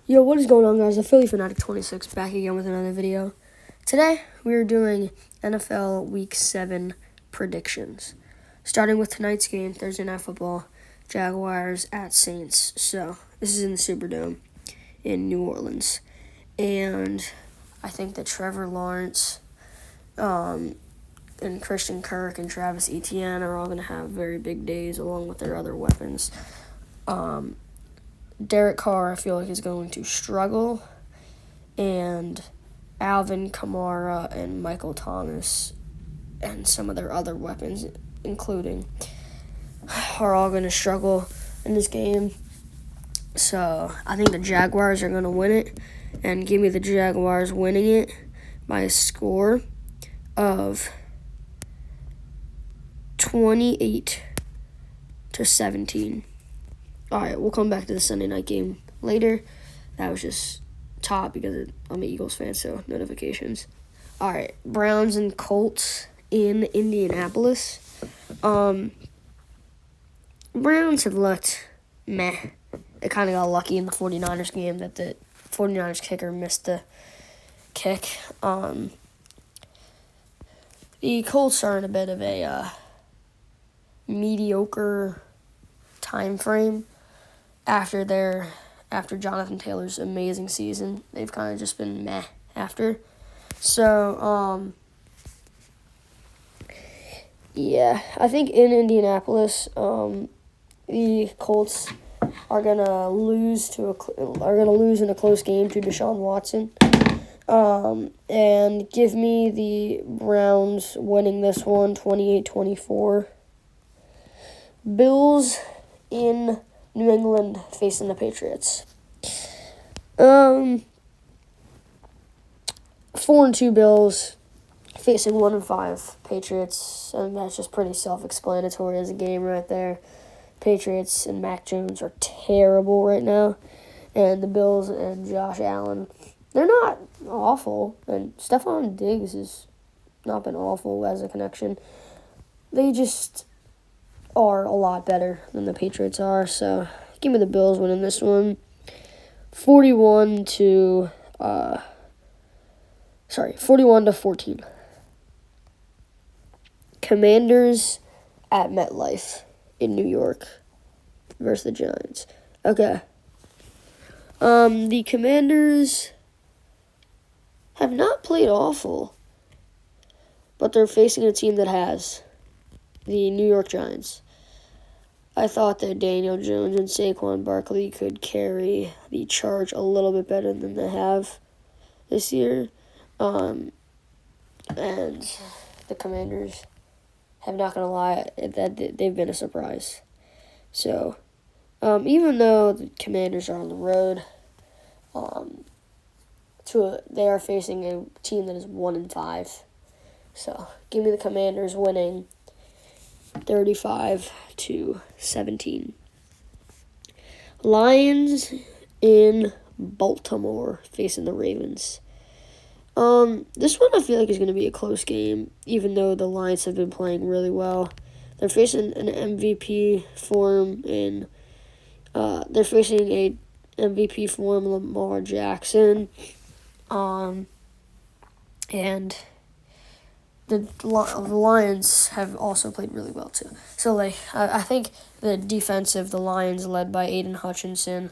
Yo, what is going on, guys? The Philly Fanatic 26 back again with another video. Today, we are doing NFL Week 7 predictions. Starting with tonight's game, Thursday Night Football, Jaguars at Saints. So, this is in the Superdome in New Orleans. And I think that Trevor Lawrence and Christian Kirk and Travis Etienne are all going to have very big days along with their other weapons. Derek Carr, I feel like, is going to struggle, and Alvin Kamara and Michael Thomas and some of their other weapons, including, are all going to struggle in this game. So I think the Jaguars are going to win it, and give me the Jaguars winning it by a score of 28-17. All right, we'll come back to the Sunday night game later. That was just top because I'm an Eagles fan, so notifications. All right, Browns and Colts in Indianapolis. Browns have looked meh. They kind of got lucky in the 49ers game that the 49ers kicker missed the kick. The Colts are in a bit of a mediocre time frame. After Jonathan Taylor's amazing season, they've kind of just been meh after. So, yeah, I think in Indianapolis, the Colts are gonna lose in a close game to Deshaun Watson. And give me the Browns winning this one, 28-24. Bills in New England facing the Patriots. 4-2 Bills facing 1-5 Patriots, and that's just pretty self-explanatory as a game right there. Patriots and Mac Jones are terrible right now, and the Bills and Josh Allen, they're not awful, and Stephon Diggs has not been awful as a connection. They just are a lot better than the Patriots are, so give me the Bills winning this one. 41-14. Commanders at MetLife in New York versus the Giants. Okay. The Commanders have not played awful, but they're facing a team that has. The New York Giants. I thought that Daniel Jones and Saquon Barkley could carry the charge a little bit better than they have this year. And the Commanders, I'm not going to lie, that they've been a surprise. So, even though the Commanders are on the road, they are facing a team that is 1-5. So, give me the Commanders winning 35-17. Lions in Baltimore facing the Ravens. This one I feel like is going to be a close game, even though the Lions have been playing really well. They're facing an MVP form they're facing a MVP form Lamar Jackson. And the Lions have also played really well, too. So, I think the defense of the Lions, led by Aiden Hutchinson,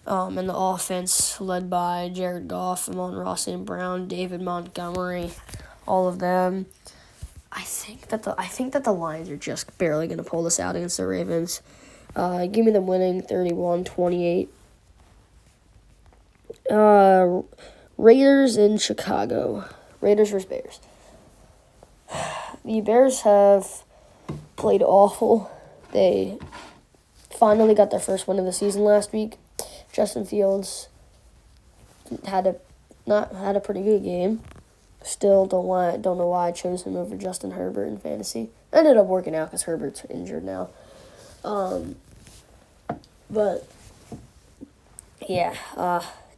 and the offense, led by Jared Goff, Amon-Ra St. Brown, David Montgomery, all of them, I think that the Lions are just barely going to pull this out against the Ravens. Give me them winning 31-28. Raiders in Chicago. Raiders versus Bears. The Bears have played awful. They finally got their first win of the season last week. Justin Fields had a pretty good game. Still don't know why I chose him over Justin Herbert in fantasy. Ended up working out because Herbert's injured now. But yeah,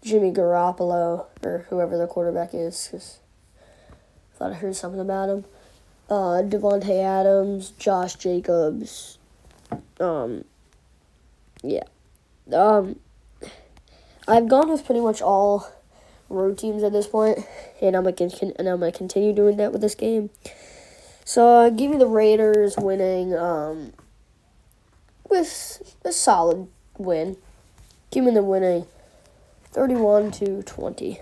Jimmy Garoppolo, or whoever the quarterback is, because I thought I heard something about him. Devontae Adams, Josh Jacobs. Yeah. I've gone with pretty much all road teams at this point, and I'm gonna continue doing that with this game. So give me the Raiders winning with a solid win. Give me the winning 31-20.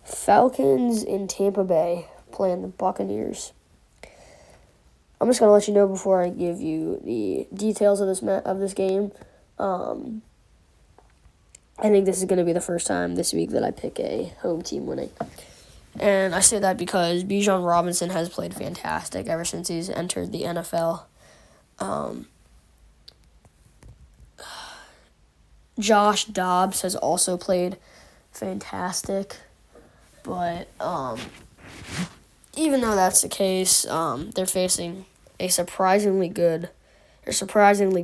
Falcons in Tampa Bay playing the Buccaneers. I'm just gonna let you know before I give you the details of this game. I think this is going to be the first time this week that I pick a home team winning. And I say that because Bijan Robinson has played fantastic ever since he's entered the NFL. Josh Dobbs has also played fantastic. But even though that's the case, they're facing a surprisingly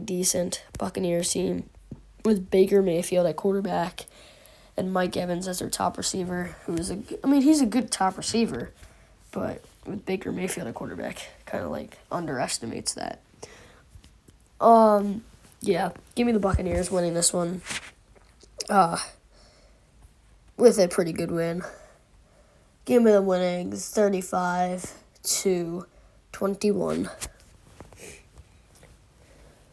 decent Buccaneers team with Baker Mayfield at quarterback and Mike Evans as their top receiver, he's a good top receiver, but with Baker Mayfield at quarterback, kind of underestimates that. Yeah, give me the Buccaneers winning this one, with a pretty good win. Give me the winning 35-21.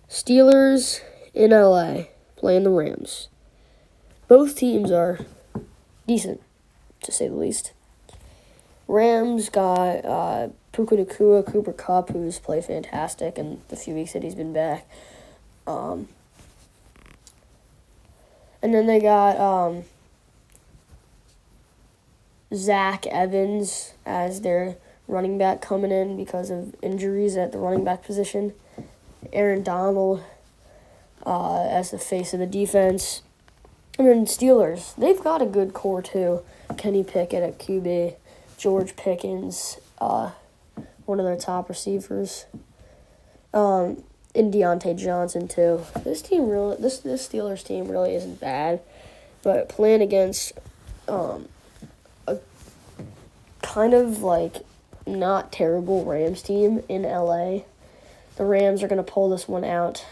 Steelers in LA playing the Rams. Both teams are decent, to say the least. Rams got Puka Nacua, Cooper Kupp, who's played fantastic in the few weeks that he's been back. And then they got Zach Evans as their running back coming in because of injuries at the running back position. Aaron Donald as the face of the defense. And then Steelers, they've got a good core too. Kenny Pickett at QB, George Pickens, one of their top receivers, and Deontay Johnson too. This Steelers team really isn't bad, but playing against a kind of not terrible Rams team in LA, the Rams are gonna pull this one out.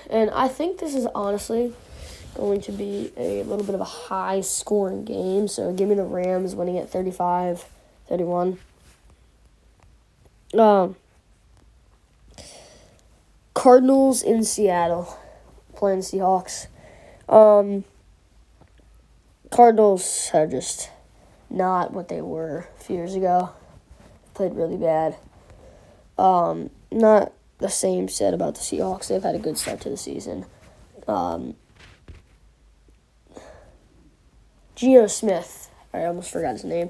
And I think this is honestly going to be a little bit of a high-scoring game. So give me the Rams winning at 35-31. Cardinals in Seattle playing Seahawks. Cardinals are just not what they were a few years ago. Played really bad. Not the same said about the Seahawks. They've had a good start to the season. Geno Smith, I almost forgot his name.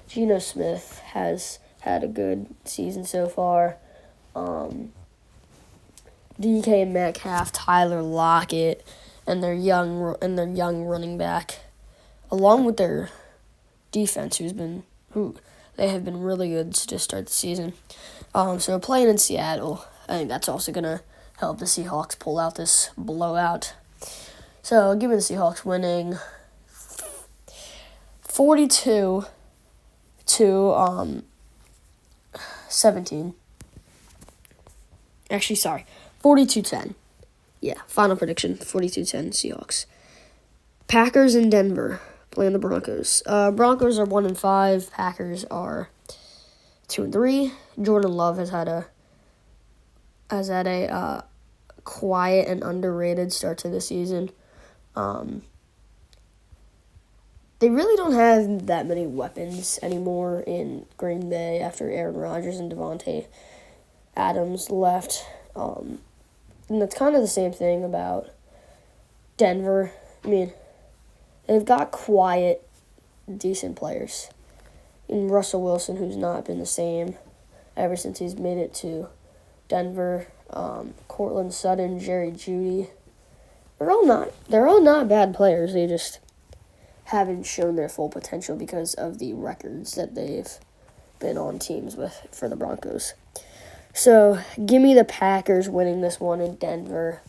Geno Smith has had a good season so far. DK Metcalf, Tyler Lockett, and their young running back, along with their defense, who they have been really good to start the season. So playing in Seattle, I think that's also going to help the Seahawks pull out this blowout. So give me the Seahawks winning 42-17. Actually, sorry, 42-10. Yeah, final prediction, 42-10 Seahawks. Packers in Denver playing the Broncos. Broncos are 1-5. Packers are 2-3. Jordan Love has had a quiet and underrated start to the season. They really don't have that many weapons anymore in Green Bay after Aaron Rodgers and Devontae Adams left. And that's kind of the same thing about Denver. They've got quiet, decent players. And Russell Wilson, who's not been the same ever since he's made it to Denver. Cortland Sutton, Jerry Jeudy. They're all not bad players. They just haven't shown their full potential because of the records that they've been on teams with for the Broncos. So, give me the Packers winning this one in Denver.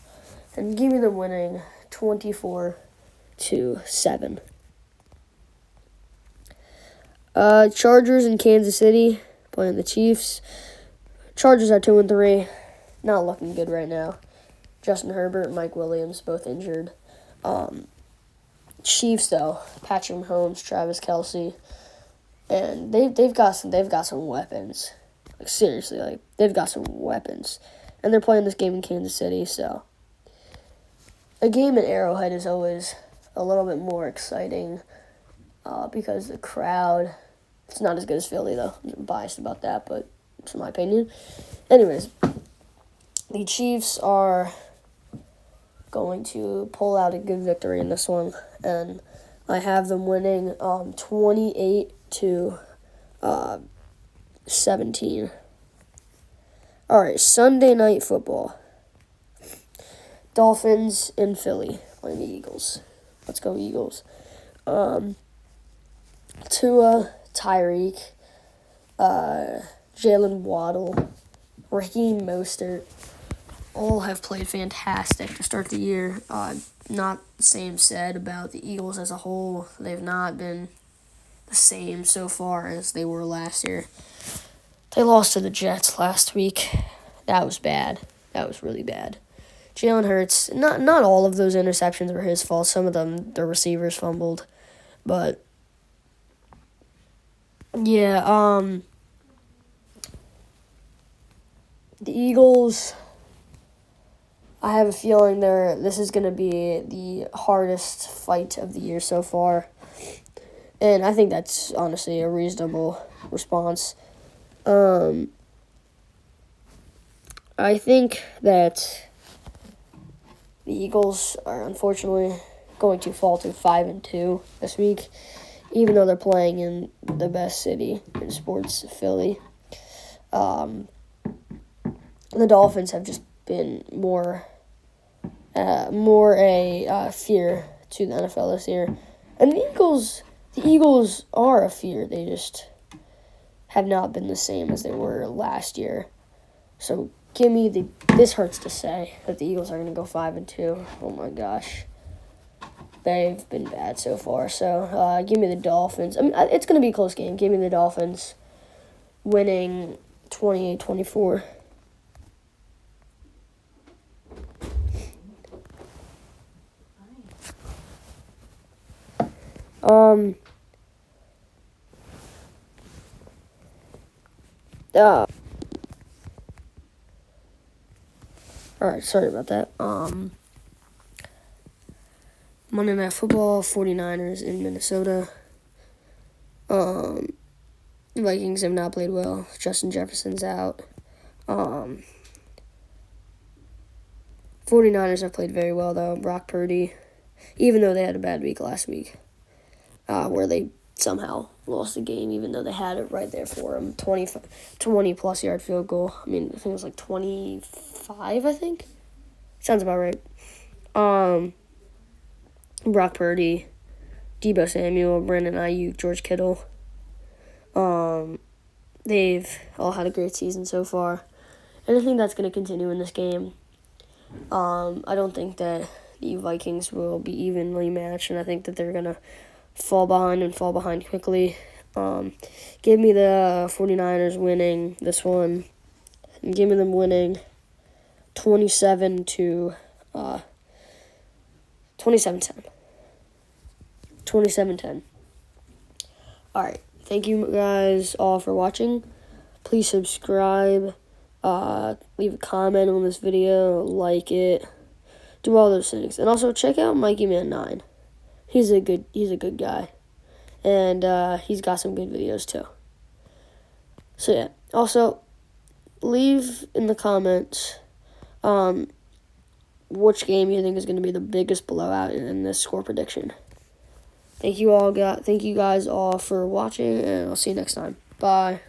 And give me them winning 24-7. Chargers in Kansas City playing the Chiefs. Chargers are 2-3. Not looking good right now. Justin Herbert, Mike Williams, both injured. Chiefs though, Patrick Mahomes, Travis Kelce, and they've got some weapons. Like seriously, like they've got some weapons, and they're playing this game in Kansas City. So a game in Arrowhead is always a little bit more exciting because the crowd. It's not as good as Philly though. I'm biased about that, but it's my opinion. Anyways, the Chiefs are going to pull out a good victory in this one, and I have them winning 28-17. All right, Sunday Night Football. Dolphins in Philly playing the Eagles. Let's go Eagles. Tua, Tyreek, Jalen Waddle, Raheem Mostert, all have played fantastic to start the year. Not the same said about the Eagles as a whole. They've not been the same so far as they were last year. They lost to the Jets last week. That was bad. That was really bad. Jalen Hurts, not all of those interceptions were his fault. Some of them, the receivers fumbled. But, yeah, the Eagles, I have a feeling this is going to be the hardest fight of the year so far. And I think that's honestly a reasonable response. I think that the Eagles are unfortunately going to fall to 5-2 this week, even though they're playing in the best city in sports, Philly. The Dolphins have just been more a fear to the NFL this year, and the Eagles are a fear. They just have not been the same as they were last year. So this hurts to say that the Eagles are going to go 5-2. Oh my gosh. They've been bad so far. So give me the Dolphins. I mean, it's going to be a close game. Give me the Dolphins winning 28-24. Alright, sorry about that. Monday Night Football, 49ers in Minnesota. Vikings have not played well. Justin Jefferson's out. 49ers have played very well, though. Brock Purdy, even though they had a bad week last week, where they somehow lost the game, even though they had it right there for them. 20-plus yard field goal. I mean, I think it was like 25, I think. Sounds about right. Brock Purdy, Deebo Samuel, Brandon Ayuk, George Kittle. They've all had a great season so far. And I think that's going to continue in this game. I don't think that the Vikings will be evenly matched, and I think that they're going to fall behind quickly. Give me the 49ers winning this one. And give me them winning 27-10. 27-10. Alright. Thank you guys all for watching. Please subscribe. Leave a comment on this video. Like it. Do all those things. And also check out Mikey Man 9. He's a good guy. And he's got some good videos too. So yeah. Also, leave in the comments which game you think is going to be the biggest blowout in this score prediction. Thank you guys all for watching, and I'll see you next time. Bye.